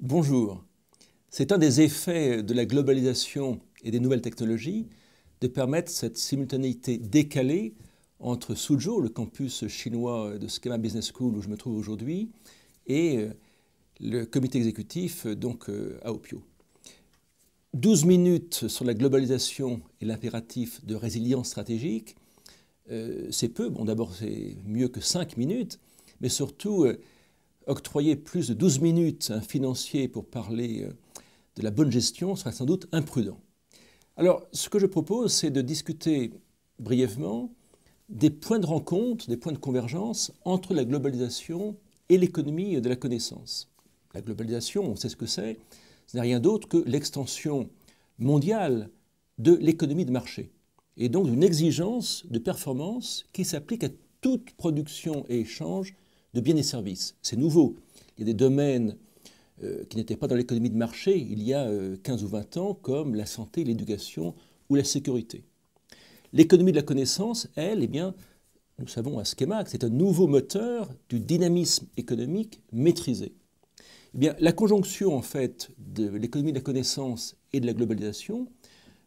Bonjour. C'est un des effets de la globalisation et des nouvelles technologies de permettre cette simultanéité décalée entre Suzhou, le campus chinois de Schema Business School où je me trouve aujourd'hui, et le comité exécutif à Opio. 12 minutes sur la globalisation et l'impératif de résilience stratégique, c'est peu. Bon, d'abord, c'est mieux que 5 minutes, mais surtout, octroyer plus de 12 minutes à un financier pour parler de la bonne gestion serait sans doute imprudent. Alors, ce que je propose, c'est de discuter brièvement des points de rencontre, des points de convergence entre la globalisation et l'économie de la connaissance. La globalisation, on sait ce que c'est, ce n'est rien d'autre que l'extension mondiale de l'économie de marché, et donc d'une exigence de performance qui s'applique à toute production et échange de biens et services. C'est nouveau. Il y a des domaines qui n'étaient pas dans l'économie de marché il y a 15 ou 20 ans, comme la santé, l'éducation ou la sécurité. L'économie de la connaissance, elle, nous savons à Schema que c'est un nouveau moteur du dynamisme économique maîtrisé. La conjonction, en fait, de l'économie de la connaissance et de la globalisation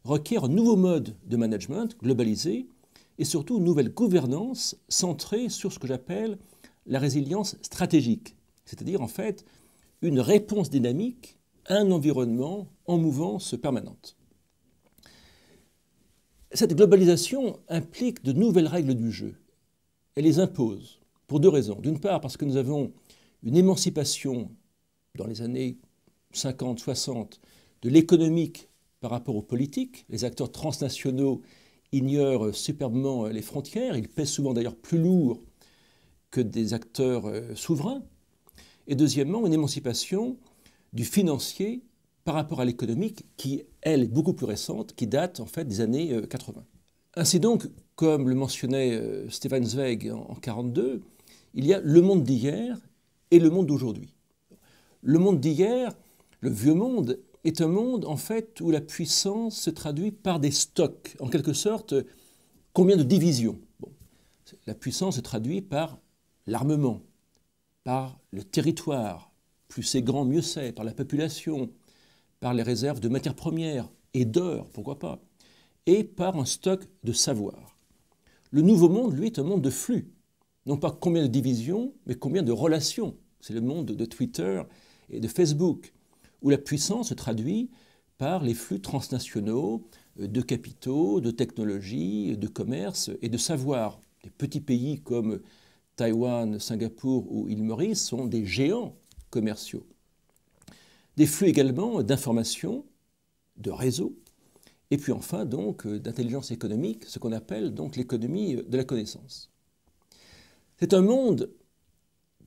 requiert un nouveau mode de management globalisé et surtout une nouvelle gouvernance centrée sur ce que j'appelle la résilience stratégique, c'est-à-dire en fait une réponse dynamique à un environnement en mouvance permanente. Cette globalisation implique de nouvelles règles du jeu. Elle les impose pour deux raisons. D'une part, parce que nous avons une émancipation dans les années 50-60 de l'économique par rapport aux politiques. Les acteurs transnationaux ignorent superbement les frontières. Ils pèsent souvent d'ailleurs plus lourd que des acteurs souverains. Et deuxièmement, une émancipation du financier par rapport à l'économique qui, elle, est beaucoup plus récente, qui date en fait des années 80. Ainsi donc, comme le mentionnait Stefan Zweig en 1942, il y a le monde d'hier et le monde d'aujourd'hui. Le monde d'hier, le vieux monde, est un monde en fait où la puissance se traduit par des stocks. En quelque sorte, combien de divisions? La puissance se traduit par l'armement, par le territoire, plus c'est grand, mieux c'est, par la population, par les réserves de matières premières et d'or, pourquoi pas, et par un stock de savoir. Le nouveau monde, lui, est un monde de flux, non pas combien de divisions, mais combien de relations. C'est le monde de Twitter et de Facebook, où la puissance se traduit par les flux transnationaux de capitaux, de technologies, de commerce et de savoir. Des petits pays comme Taïwan, Singapour ou île Maurice sont des géants commerciaux. Des flux également d'informations, de réseaux, et puis enfin donc d'intelligence économique, ce qu'on appelle donc l'économie de la connaissance. C'est un monde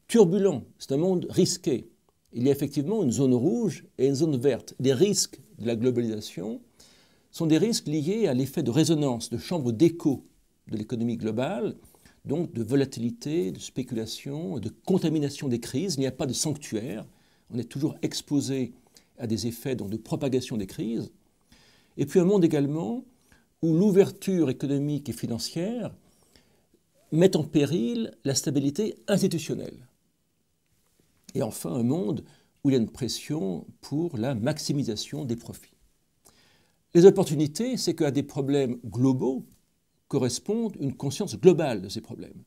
turbulent, c'est un monde risqué. Il y a effectivement une zone rouge et une zone verte. Les risques de la globalisation sont des risques liés à l'effet de résonance, de chambre d'écho de l'économie globale, donc de volatilité, de spéculation, de contamination des crises. Il n'y a pas de sanctuaire. On est toujours exposé à des effets donc, de propagation des crises. Et puis un monde également où l'ouverture économique et financière met en péril la stabilité institutionnelle. Et enfin un monde où il y a une pression pour la maximisation des profits. Les opportunités, c'est qu'à des problèmes globaux, correspond une conscience globale de ces problèmes.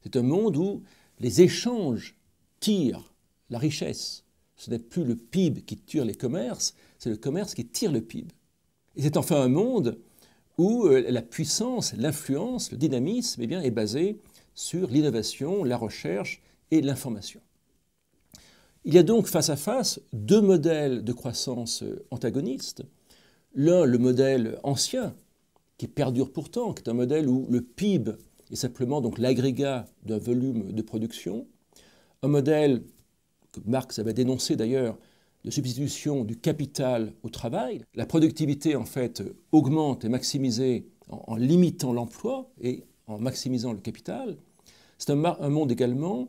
C'est un monde où les échanges tirent la richesse. Ce n'est plus le PIB qui tire les commerces, c'est le commerce qui tire le PIB. Et c'est enfin un monde où la puissance, l'influence, le dynamisme est basé sur l'innovation, la recherche et l'information. Il y a donc face à face deux modèles de croissance antagonistes. L'un, le modèle ancien, qui perdure pourtant, qui est un modèle où le PIB est simplement donc l'agrégat d'un volume de production, un modèle que Marx avait dénoncé d'ailleurs de substitution du capital au travail. La productivité en fait augmente et maximisée en limitant l'emploi et en maximisant le capital. C'est un monde également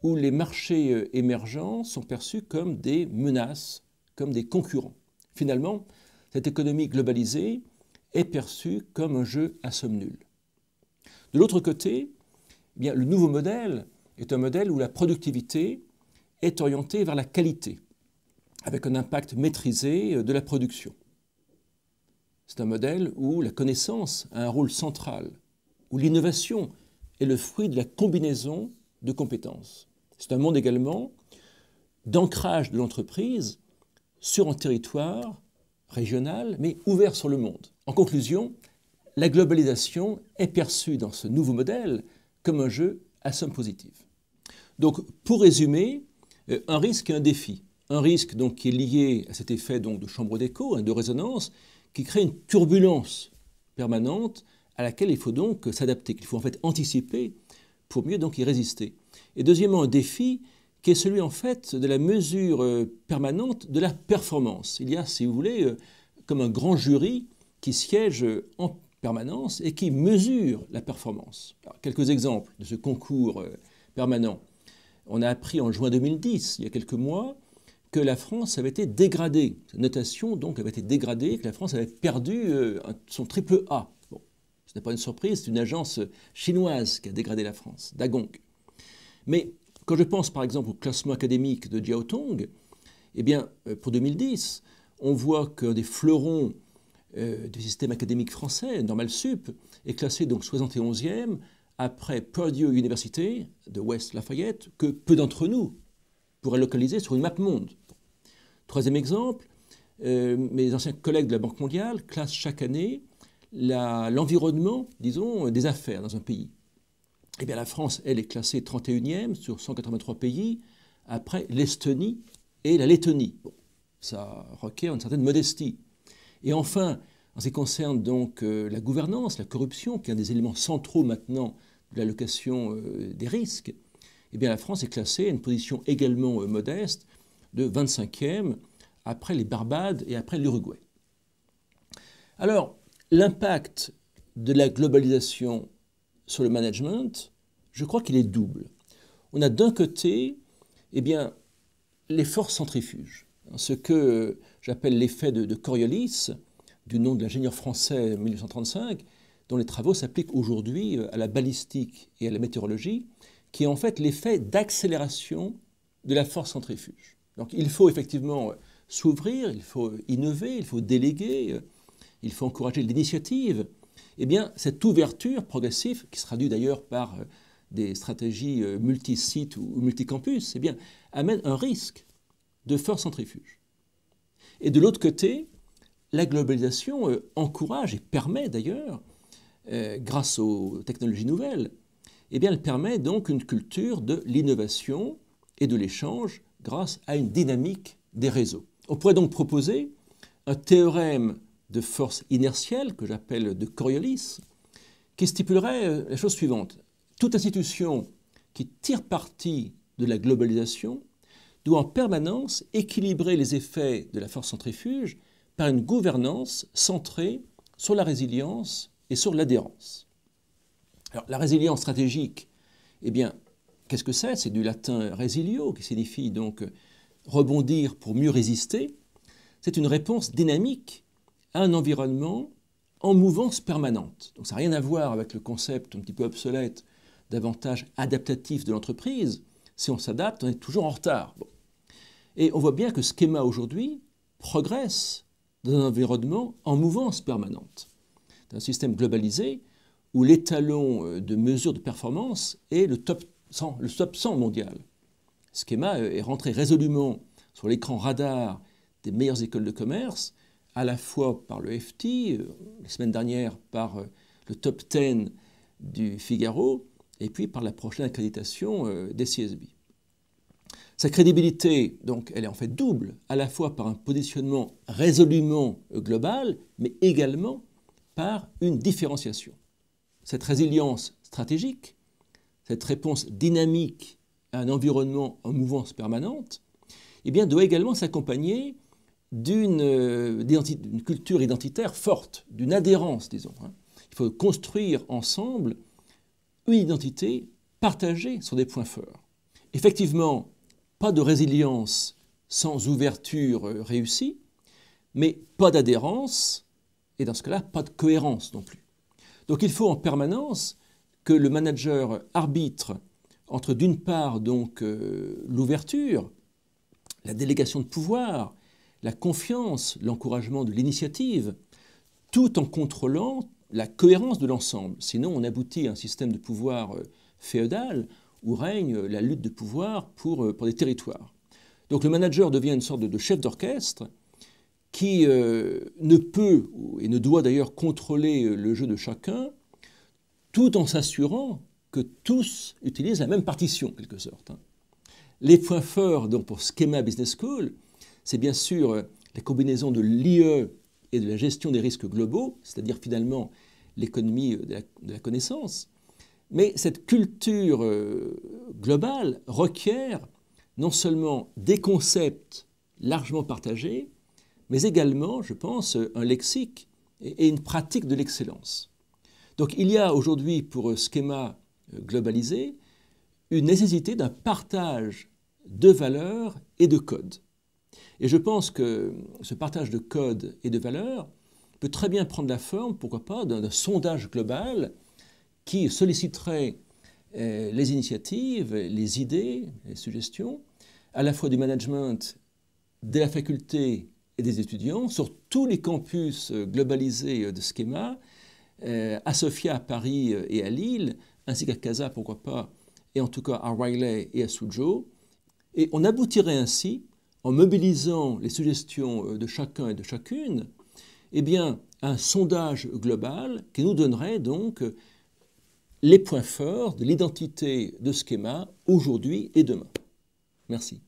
où les marchés émergents sont perçus comme des menaces, comme des concurrents. Finalement, cette économie globalisée est perçu comme un jeu à somme nulle. De l'autre côté, le nouveau modèle est un modèle où la productivité est orientée vers la qualité. avec un impact maîtrisé de la production. C'est un modèle où la connaissance a un rôle central, où l'innovation est le fruit de la combinaison de compétences. C'est un monde également d'ancrage de l'entreprise sur un territoire régional, mais ouvert sur le monde. En conclusion, la globalisation est perçue dans ce nouveau modèle comme un jeu à somme positive. Donc, pour résumer, un risque et un défi. Un risque donc, qui est lié à cet effet donc, de chambre d'écho, de résonance, qui crée une turbulence permanente à laquelle il faut donc s'adapter, qu'il faut en fait anticiper pour mieux donc y résister. Et deuxièmement, un défi qui est celui en fait de la mesure permanente de la performance. Il y a, si vous voulez, comme un grand jury qui siège en permanence et qui mesure la performance. Alors, quelques exemples de ce concours permanent. On a appris en juin 2010, il y a quelques mois, que la France avait été dégradée. Sa notation donc avait été dégradée, que la France avait perdu son triple A. Bon, ce n'est pas une surprise, c'est une agence chinoise qui a dégradé la France, Dagong. Mais quand je pense par exemple au classement académique de Jiaotong, eh bien, pour 2010, on voit qu'un des fleurons du système académique français, Normal Sup, est classé donc 71e après Purdue University de West Lafayette, que peu d'entre nous pourraient localiser sur une map monde. Troisième exemple, mes anciens collègues de la Banque mondiale classent chaque année l'environnement, disons, des affaires dans un pays. Eh bien, la France, elle, est classée 31e sur 183 pays, après l'Estonie et la Lettonie. Bon, ça requiert une certaine modestie. Et enfin, en ce qui concerne donc la gouvernance, la corruption, qui est un des éléments centraux maintenant de l'allocation des risques, eh bien, la France est classée à une position également modeste de 25e, après les Barbades et après l'Uruguay. Alors, l'impact de la globalisation sur le management, je crois qu'il est double. On a d'un côté, eh bien, les forces centrifuges, ce que j'appelle l'effet de Coriolis, du nom de l'ingénieur français 1835, dont les travaux s'appliquent aujourd'hui à la balistique et à la météorologie, qui est en fait l'effet d'accélération de la force centrifuge. Donc il faut effectivement s'ouvrir, il faut innover, il faut déléguer, il faut encourager l'initiative. Eh bien, cette ouverture progressive, qui se traduit d'ailleurs par des stratégies multi-sites ou multi-campus, eh bien, amène un risque de force centrifuge. Et de l'autre côté, la globalisation encourage et permet d'ailleurs, grâce aux technologies nouvelles, eh bien, elle permet donc une culture de l'innovation et de l'échange grâce à une dynamique des réseaux. On pourrait donc proposer un théorème de force inertielle, que j'appelle de Coriolis, qui stipulerait la chose suivante. Toute institution qui tire parti de la globalisation doit en permanence équilibrer les effets de la force centrifuge par une gouvernance centrée sur la résilience et sur l'adhérence. Alors, la résilience stratégique, eh bien, qu'est-ce que c'est? C'est du latin resilio, qui signifie donc rebondir pour mieux résister. C'est une réponse dynamique à un environnement en mouvance permanente. Donc ça n'a rien à voir avec le concept un petit peu obsolète d'avantage adaptatif de l'entreprise. Si on s'adapte, on est toujours en retard. Bon. Et on voit bien que ce schéma aujourd'hui progresse dans un environnement en mouvance permanente. C'est un système globalisé où l'étalon de mesure de performance est le top 100 mondial. Ce schéma est rentré résolument sur l'écran radar des meilleures écoles de commerce, à la fois par le FT, la semaine dernière par le top 10 du Figaro, et puis par la prochaine accréditation des CSB. Sa crédibilité, donc, elle est en fait double, à la fois par un positionnement résolument global, mais également par une différenciation. Cette résilience stratégique, cette réponse dynamique à un environnement en mouvance permanente, eh bien, doit également s'accompagner d'une culture identitaire forte, d'une adhérence, disons. Il faut construire ensemble une identité partagée sur des points forts. Effectivement, pas de résilience sans ouverture réussie, mais pas d'adhérence, et dans ce cas-là, pas de cohérence non plus. Donc il faut en permanence que le manager arbitre entre d'une part donc l'ouverture, la délégation de pouvoir, la confiance, l'encouragement de l'initiative, tout en contrôlant la cohérence de l'ensemble. Sinon, on aboutit à un système de pouvoir féodal où règne la lutte de pouvoir pour des territoires. Donc le manager devient une sorte de chef d'orchestre qui ne peut et ne doit d'ailleurs contrôler le jeu de chacun tout en s'assurant que tous utilisent la même partition, en quelque sorte. Les points forts donc, pour Schema Business School, c'est bien sûr la combinaison de l'IE et de la gestion des risques globaux, c'est-à-dire finalement l'économie de la connaissance. Mais cette culture globale requiert non seulement des concepts largement partagés, mais également, je pense, un lexique et une pratique de l'excellence. Donc il y a aujourd'hui pour Schema globalisé une nécessité d'un partage de valeurs et de codes. Et je pense que ce partage de codes et de valeurs peut très bien prendre la forme, pourquoi pas, d'un sondage global qui solliciterait les initiatives, les idées, les suggestions, à la fois du management, de la faculté et des étudiants, sur tous les campus globalisés de Schema, à Sofia, à Paris et à Lille, ainsi qu'à Casa, pourquoi pas, et en tout cas à Riley et à Suzhou. Et on aboutirait ainsi, en mobilisant les suggestions de chacun et de chacune, eh bien, à un sondage global qui nous donnerait donc les points forts de l'identité de Schema aujourd'hui et demain. Merci.